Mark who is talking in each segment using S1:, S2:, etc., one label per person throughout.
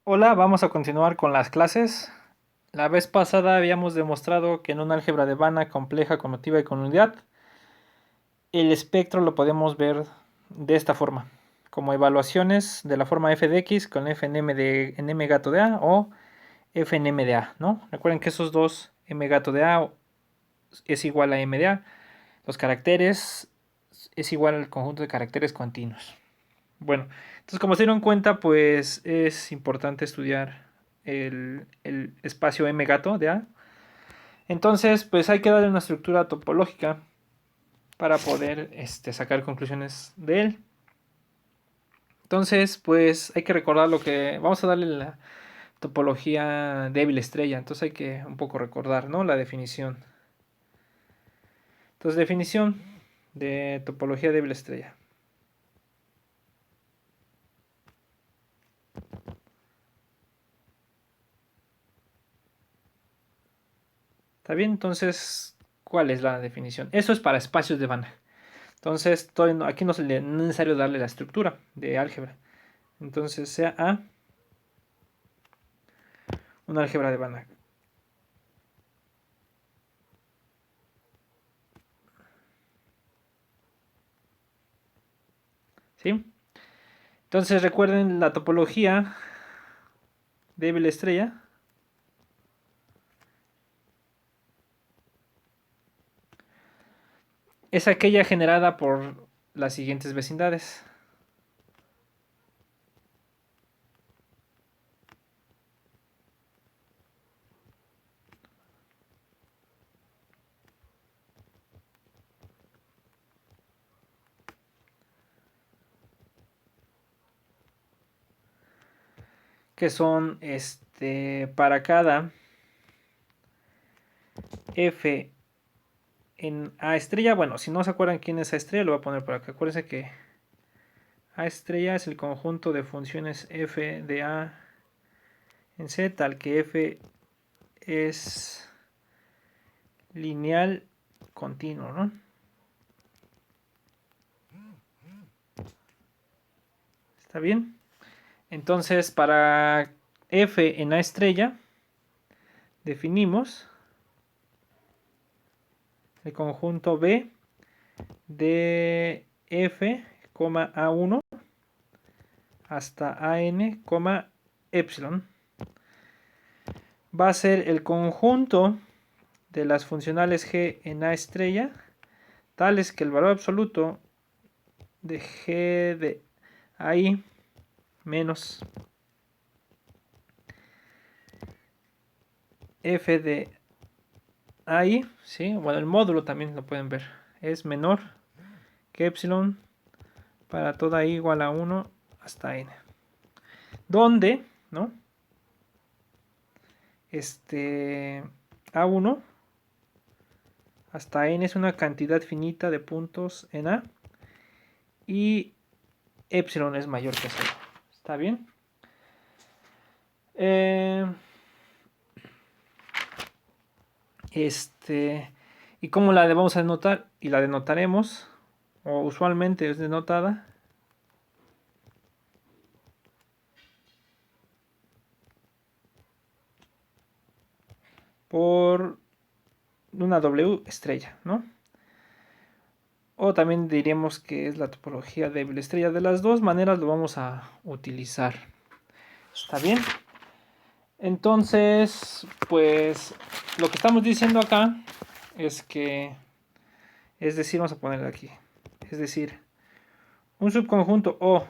S1: Hola, vamos a continuar con las clases. La vez pasada habíamos demostrado que en un álgebra de Banach compleja, conmutativa y con unidad, el espectro lo podemos ver de esta forma, como evaluaciones de la forma f de x con f en m de en m gato de a o f en m de a, ¿no? Recuerden que esos dos m gato de a es igual a m de a, los caracteres es igual al conjunto de caracteres continuos. Bueno, entonces como se dieron cuenta, pues es importante estudiar el espacio M gato de A. Entonces, pues hay que darle una estructura topológica para poder sacar conclusiones de él. Entonces, pues hay que recordar lo que... Vamos a darle la topología débil estrella. Entonces hay que un poco recordar, ¿no? La definición. Entonces, definición de topología débil estrella. ¿Está bien? Entonces, ¿cuál es la definición? Eso es para espacios de Banach. Entonces, aquí no es necesario darle la estructura de álgebra. Entonces, sea A una álgebra de Banach. ¿Sí? Entonces, recuerden la topología débil estrella. Es aquella generada por las siguientes vecindades. Que son para cada f en A estrella. Bueno, si no se acuerdan quién es A estrella, lo voy a poner por acá. Acuérdense que A estrella es el conjunto de funciones f de A en C, tal que f es lineal continuo, ¿no? ¿Está bien? Entonces, para f en A estrella, definimos el conjunto B de f, A1 hasta AN, epsilon. Va a ser el conjunto de las funcionales g en A estrella, tales que el valor absoluto de g de AI menos f de AI, ¿sí? Bueno, el módulo también lo pueden ver, es menor que epsilon para toda i igual a 1 hasta n. Donde, ¿no? A1 hasta n es una cantidad finita de puntos en A y epsilon es mayor que 0. ¿Está bien? ¿Y cómo la vamos a denotar? Y la denotaremos, o usualmente es denotada por una W estrella, ¿no? O también diríamos que es la topología débil estrella. De las dos maneras lo vamos a utilizar. ¿Está bien? Entonces, pues lo que estamos diciendo acá es que, es decir, vamos a ponerlo aquí. Es decir, un subconjunto O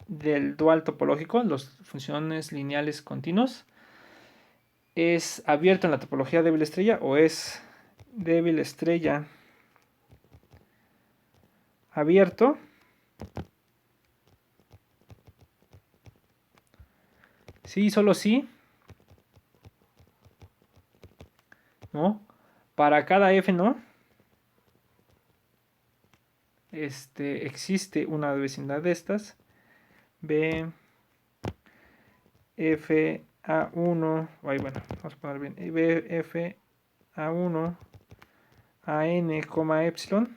S1: del dual topológico, las funciones lineales continuos, es abierto en la topología débil estrella o es débil estrella abierto sí, solo sí, ¿no? Para cada f, ¿no? Existe una vecindad de estas. B, F, A1, ay, bueno, vamos a poner bien. B, F, A1, AN, epsilon,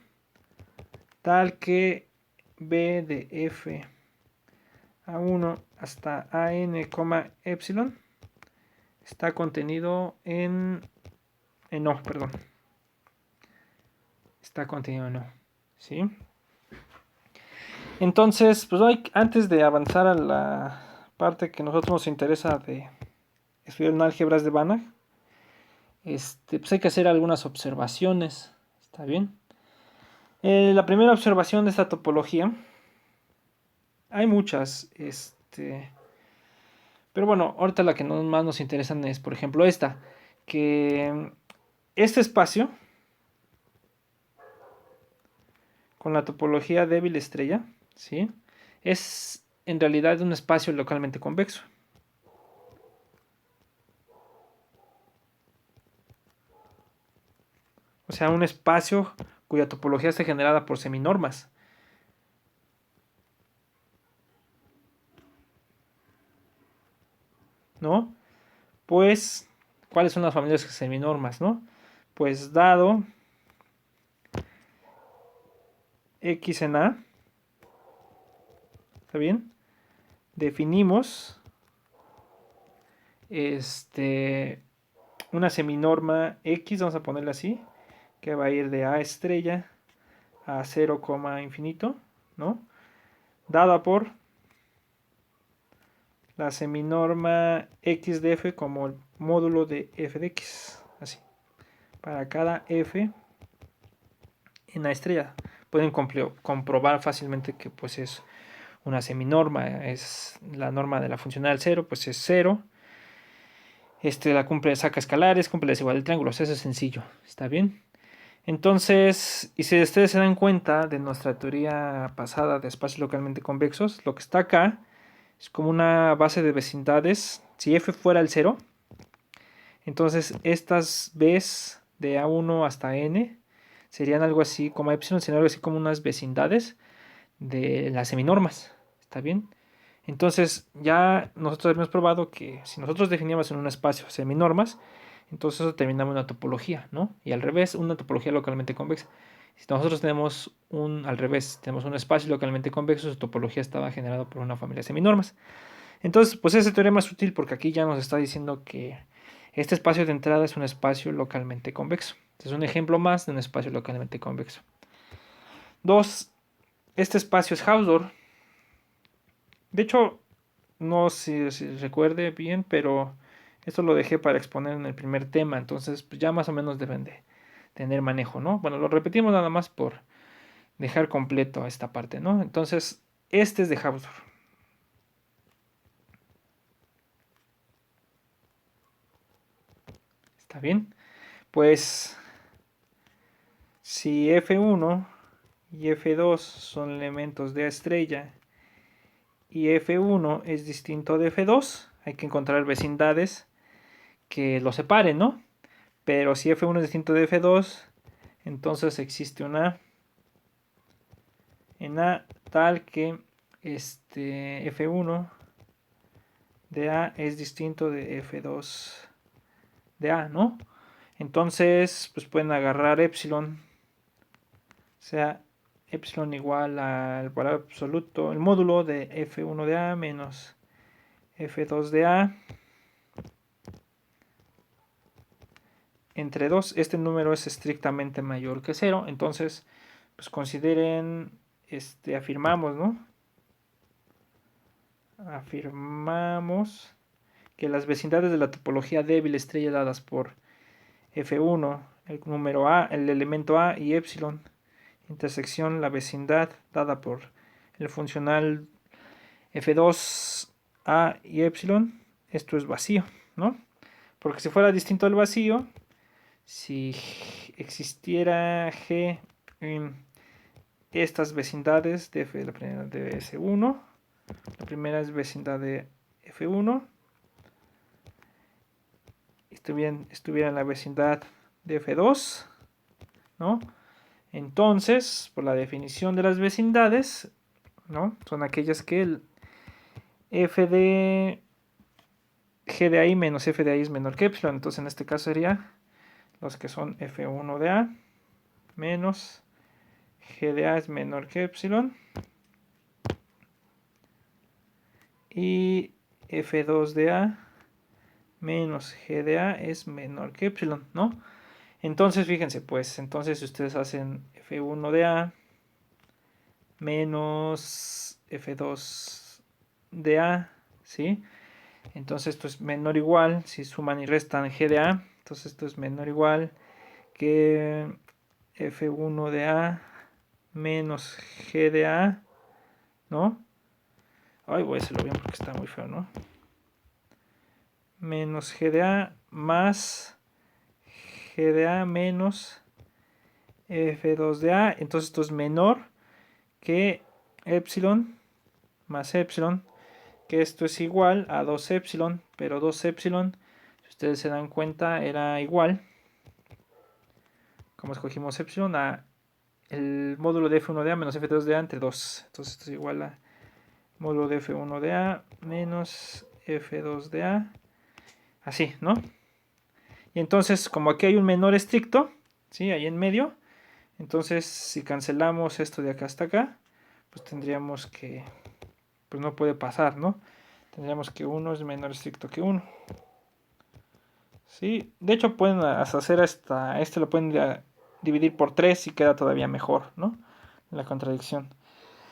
S1: tal que B de F, A1 hasta AN, epsilon está contenido en O, perdón. Está contenido en O, ¿sí? Entonces, pues hoy, antes de avanzar a la parte que a nosotros nos interesa de estudiar en álgebras de Banach, pues hay que hacer algunas observaciones, ¿está bien? La primera observación de esta topología, hay muchas, pero bueno, ahorita la que más nos interesan es, por ejemplo, esta, que este espacio, con la topología débil estrella, ¿sí? Es en realidad un espacio localmente convexo. O sea, un espacio cuya topología está generada por seminormas. ¿No? Pues, ¿cuáles son las familias seminormas, no? Pues dado X en A, ¿está bien? Definimos una seminorma X, vamos a ponerla así, que va a ir de A estrella a 0, infinito, ¿no? Dada por la seminorma X de F como el módulo de F de X, así. Para cada F en A estrella. Pueden comprobar fácilmente que pues es una seminorma, es la norma de la funcional 0, pues es 0. La cumple, saca escalares, cumple la desigualdad de triángulos, eso es sencillo, ¿está bien? Entonces, y si ustedes se dan cuenta de nuestra teoría pasada de espacios localmente convexos, lo que está acá es como una base de vecindades. Si f fuera el 0, entonces estas B's de A1 hasta N serían algo así como epsilon, serían algo así como unas vecindades de las seminormas, ¿está bien? Entonces ya nosotros hemos probado que si nosotros definíamos en un espacio seminormas, entonces eso terminaba una topología, ¿no? Y al revés, una topología localmente convexa. Si nosotros tenemos al revés, tenemos un espacio localmente convexo, su topología estaba generada por una familia de seminormas. Entonces, pues ese teorema es útil porque aquí ya nos está diciendo que este espacio de entrada es un espacio localmente convexo. Es un ejemplo más de un espacio localmente convexo. 2. Este espacio es Hausdorff. De hecho, no sé si recuerde bien, pero esto lo dejé para exponer en el primer tema, entonces pues ya más o menos deben de tener manejo, ¿no? Bueno, lo repetimos nada más por dejar completo esta parte, ¿no? Entonces, este es de Hausdorff. ¿Está bien? Pues si F1 y F2 son elementos de A estrella y F1 es distinto de F2, hay que encontrar vecindades que lo separen, ¿no? Pero si F1 es distinto de F2, entonces existe una en A tal que F1 de A es distinto de F2 de A, ¿no? Entonces, pues pueden agarrar epsilon, o sea, epsilon igual al valor absoluto, el módulo de F1 de A menos F2 de A entre 2. Este número es estrictamente mayor que 0, entonces, pues consideren, afirmamos, ¿no? Afirmamos que las vecindades de la topología débil estrella dadas por F1, el número A, el elemento A y epsilon, intersección la vecindad dada por el funcional F2, A y epsilon, esto es vacío, ¿no? Porque si fuera distinto al vacío, si existiera G en estas vecindades de F, la primera de S1, la primera es vecindad de F1, estuviera en la vecindad de F2, ¿no? Entonces, por la definición de las vecindades, ¿no? Son aquellas que el f de g de I menos f de I es menor que epsilon. Entonces, en este caso sería los que son f1 de A menos g de A es menor que epsilon. y F2 de A menos G de A es menor que epsilon, ¿no? Entonces, fíjense, pues, entonces si ustedes hacen F1 de A menos F2 de A, ¿sí? Entonces esto es menor o igual, si suman y restan G de A, entonces esto es menor o igual que F1 de A menos G de A, ¿no? Ay, voy a hacerlo bien porque está muy feo, ¿no? Menos G de A más G de A menos F2 de A. Entonces esto es menor que epsilon más epsilon, que esto es igual a 2 epsilon, pero 2 epsilon, si ustedes se dan cuenta, era igual, como escogimos epsilon, a el módulo de F1 de A menos F2 de A entre 2. Entonces esto es igual a módulo de F1 de A menos F2 de A, así, ¿no? Y entonces, como aquí hay un menor estricto, ¿sí? Ahí en medio, entonces si cancelamos esto de acá hasta acá, pues tendríamos que, pues no puede pasar, ¿no? Tendríamos que 1 es menor estricto que 1. ¿Sí? De hecho pueden hacer este lo pueden dividir por 3 y queda todavía mejor, ¿no? La contradicción.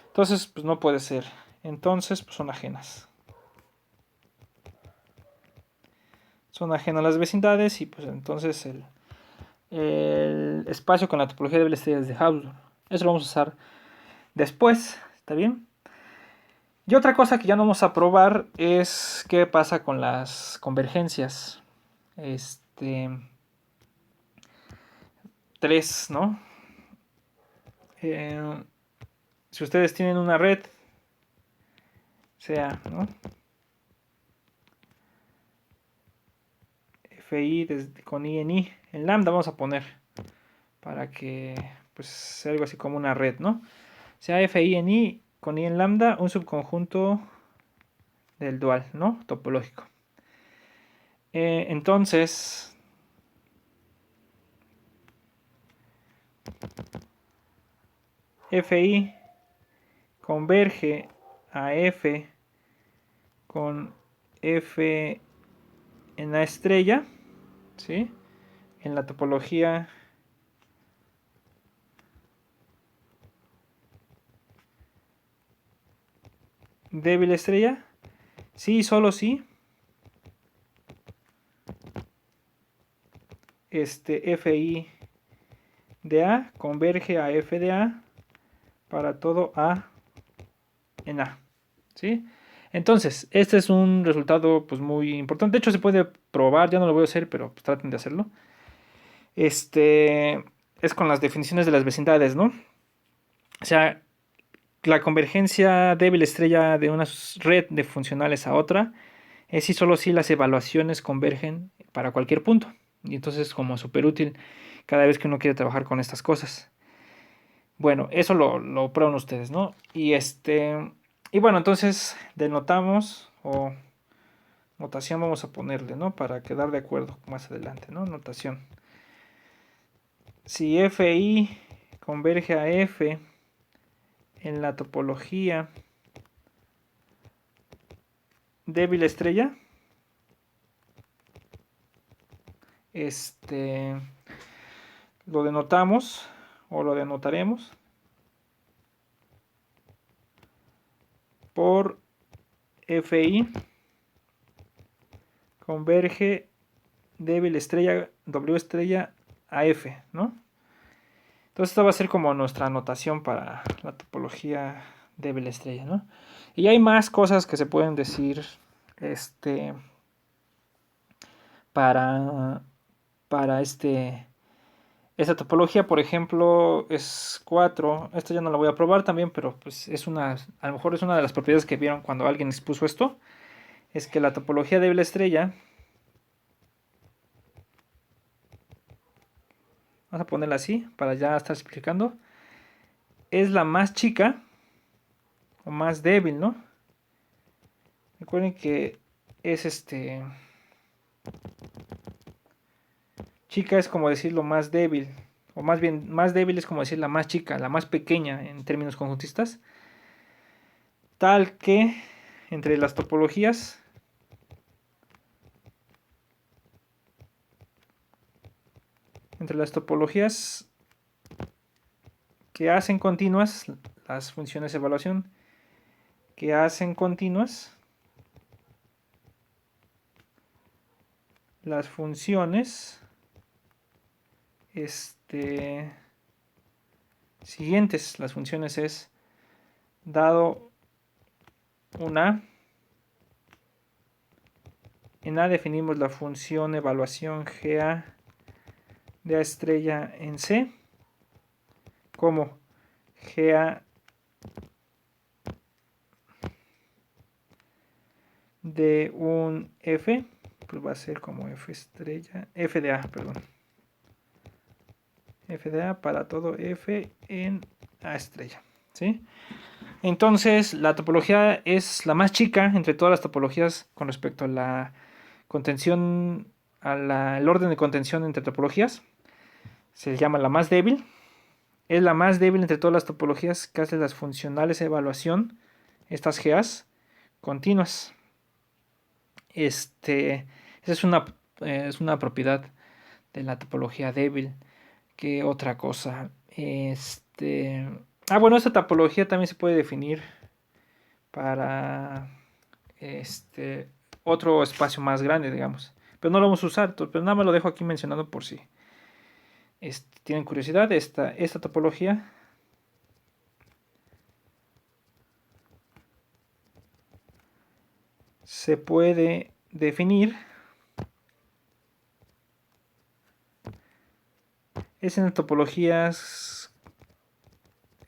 S1: Entonces, pues no puede ser. Entonces, pues son ajenas. Son ajenas las vecindades y pues entonces el espacio con la topología de Abel estrellas de Hausdorff. Eso lo vamos a usar después, ¿está bien? Y otra cosa que ya no vamos a probar es qué pasa con las convergencias. 3, ¿no? Si ustedes tienen una red, sea, ¿no? FI con I en lambda vamos a poner para que pues sea algo así como una red, ¿no? Sea FI en I con I en lambda, un subconjunto del dual, ¿no? Topológico. Entonces, FI converge a F con F en la estrella, ¿sí? En la topología débil estrella, sí, solo sí. FI de A converge a F de A para todo A en A, ¿sí? Entonces, este es un resultado pues muy importante. De hecho, se puede probar, ya no lo voy a hacer, pero pues, traten de hacerlo. Es con las definiciones de las vecindades, ¿no? O sea, la convergencia débil estrella de una red de funcionales a otra es si solo si las evaluaciones convergen para cualquier punto. Y entonces como súper útil cada vez que uno quiere trabajar con estas cosas. Bueno, eso lo prueban ustedes, ¿no? Y bueno, entonces denotamos o notación vamos a ponerle, ¿no? Para quedar de acuerdo más adelante, ¿no? Notación. Si FI converge a F en la topología débil estrella, lo denotamos o lo denotaremos por FI converge débil estrella W estrella a F, ¿no? Entonces esta va a ser como nuestra anotación para la topología débil estrella, ¿no? Y hay más cosas que se pueden decir para esta topología, por ejemplo, es 4. Esta ya no la voy a probar también, pero pues a lo mejor es una de las propiedades que vieron cuando alguien expuso esto. Es que la topología débil estrella, vamos a ponerla así para ya estar explicando, es la más chica o más débil, ¿no? Recuerden que es chica es como decir lo más débil, o más bien más débil es como decir la más chica, la más pequeña en términos conjuntistas, tal que entre las topologías que hacen continuas, las funciones de evaluación que hacen continuas las funciones siguientes. Las funciones es dado un A. En A definimos la función evaluación GA de A estrella en C como GA de un F, pues va a ser como F estrella, F de A, perdón. F de A para todo F en A estrella, ¿sí? Entonces, la topología es la más chica entre todas las topologías con respecto a la contención, el orden de contención entre topologías. Se llama la más débil. Es la más débil entre todas las topologías que hacen las funcionales de evaluación, estas GAs continuas. Esa es una propiedad de la topología débil. ¿Qué otra cosa? Bueno, esta topología también se puede definir para otro espacio más grande, digamos. Pero no lo vamos a usar, pero nada más lo dejo aquí mencionado por si tienen curiosidad. Esta topología se puede definir en topologías.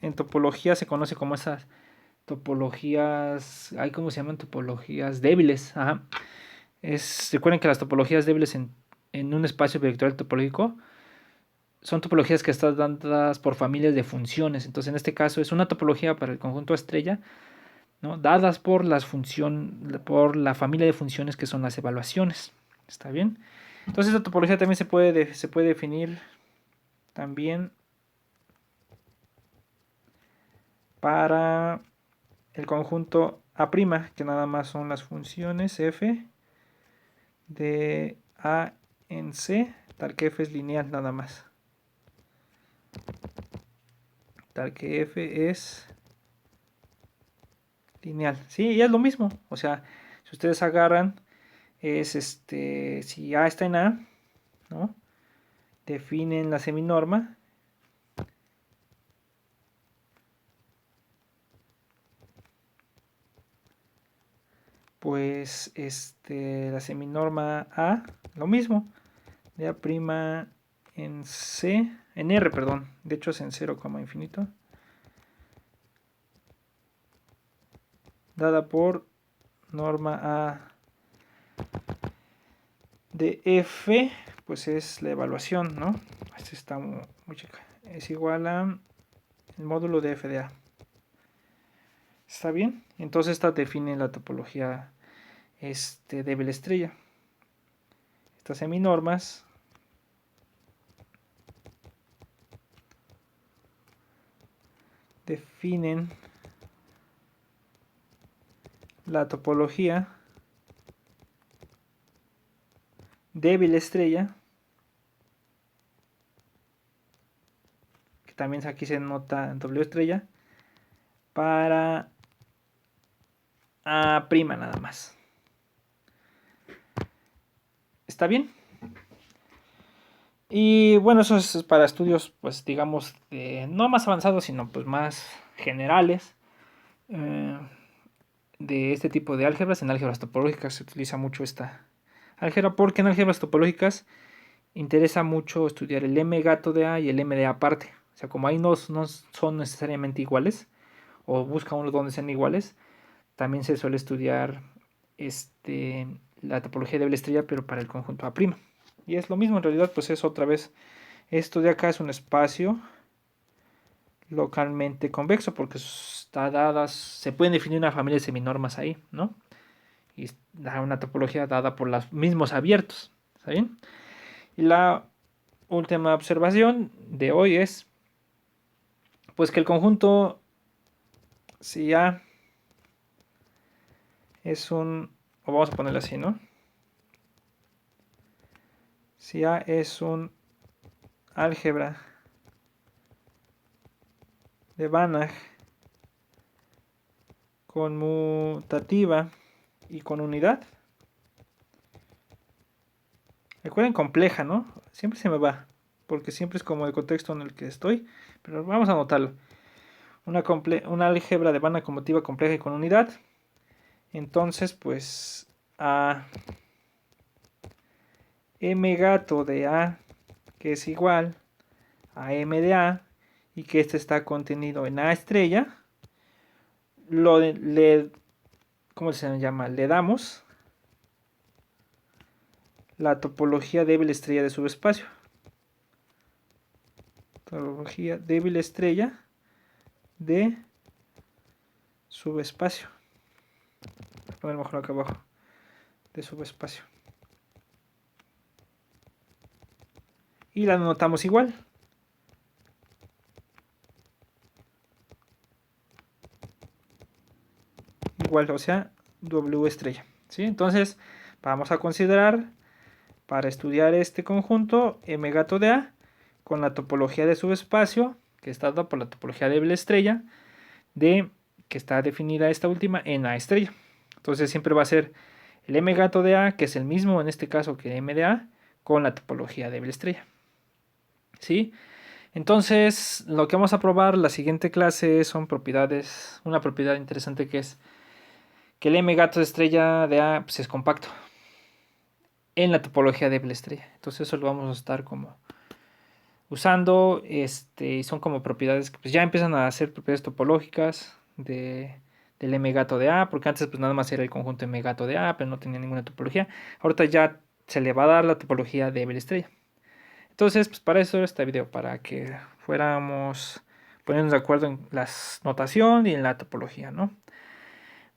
S1: En topología se conoce como esas topologías. ¿Cómo se llaman? Topologías débiles. Ajá. Recuerden que las topologías débiles en un espacio vectorial topológico son topologías que están dadas por familias de funciones. Entonces, en este caso, es una topología para el conjunto estrella, ¿no? Dadas por la familia de funciones que son las evaluaciones. ¿Está bien? Entonces, esta topología también se puede definir también para el conjunto A', que nada más son las funciones f de A en C, tal que f es lineal nada más. Tal que f es lineal. Sí, y es lo mismo. O sea, si ustedes agarran, si A está en A, ¿no? Definen la seminorma. Pues la seminorma A, lo mismo. De A' en C, en R, perdón. De hecho es en 0, infinito. Dada por norma A de F, pues es la evaluación, ¿no? Este está muy chica. Es igual a el módulo de F de A. ¿Está bien? Entonces esta define la topología débil estrella. Estas seminormas definen la topología débil estrella, que también aquí se nota W estrella, para A' nada más. ¿Está bien? Y bueno, eso es para estudios, pues digamos, no más avanzados, sino pues más generales. De este tipo de álgebras. En álgebras topológicas se utiliza mucho esta álgebra porque en álgebras topológicas interesa mucho estudiar el M gato de A y el M de A aparte. O sea, como ahí no son necesariamente iguales, o busca uno donde sean iguales, también se suele estudiar la topología de doble estrella, pero para el conjunto A'. Y es lo mismo, en realidad, pues es otra vez, esto de acá es un espacio localmente convexo, porque está dadas, se pueden definir una familia de seminormas ahí, ¿no? Y da una topología dada por los mismos abiertos, ¿está bien? Y la última observación de hoy es, pues que el conjunto, si A es un, o vamos a ponerlo así, ¿no? Si A es un álgebra de Banach conmutativa y con unidad. Recuerden compleja, ¿no? Siempre se me va, porque siempre es como el contexto en el que estoy, pero vamos a anotarlo. Una álgebra de Banach conmutativa compleja y con unidad. Entonces, pues a m gato de A, que es igual a m de A, y que este está contenido en A estrella, ¿cómo se llama? Le damos la topología débil estrella de subespacio. Topología débil estrella de subespacio. Voy a poner mejor acá abajo. De subespacio. Y la anotamos igual. Igual, o sea, W estrella. ¿Sí? Entonces, vamos a considerar para estudiar este conjunto M gato de A con la topología de subespacio, que está dada por la topología débil estrella, que está definida esta última en A estrella. Entonces siempre va a ser el M gato de A, que es el mismo en este caso que M de A, con la topología débil estrella. ¿Sí? Entonces, lo que vamos a probar la siguiente clase son propiedades. Una propiedad interesante que es que el M gato de estrella de A pues, es compacto en la topología débil estrella. Entonces, eso lo vamos a estar como usando. Y son como propiedades que pues, ya empiezan a ser propiedades topológicas del M gato de A, porque antes pues nada más era el conjunto M gato de A, pero no tenía ninguna topología. Ahorita ya se le va a dar la topología débil estrella. Entonces, pues para eso era este video, para que fuéramos poniéndonos de acuerdo en la notación y en la topología, ¿no?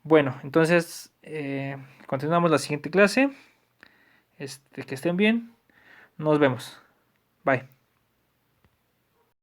S1: Bueno, entonces continuamos la siguiente clase. Que estén bien. Nos vemos. Bye.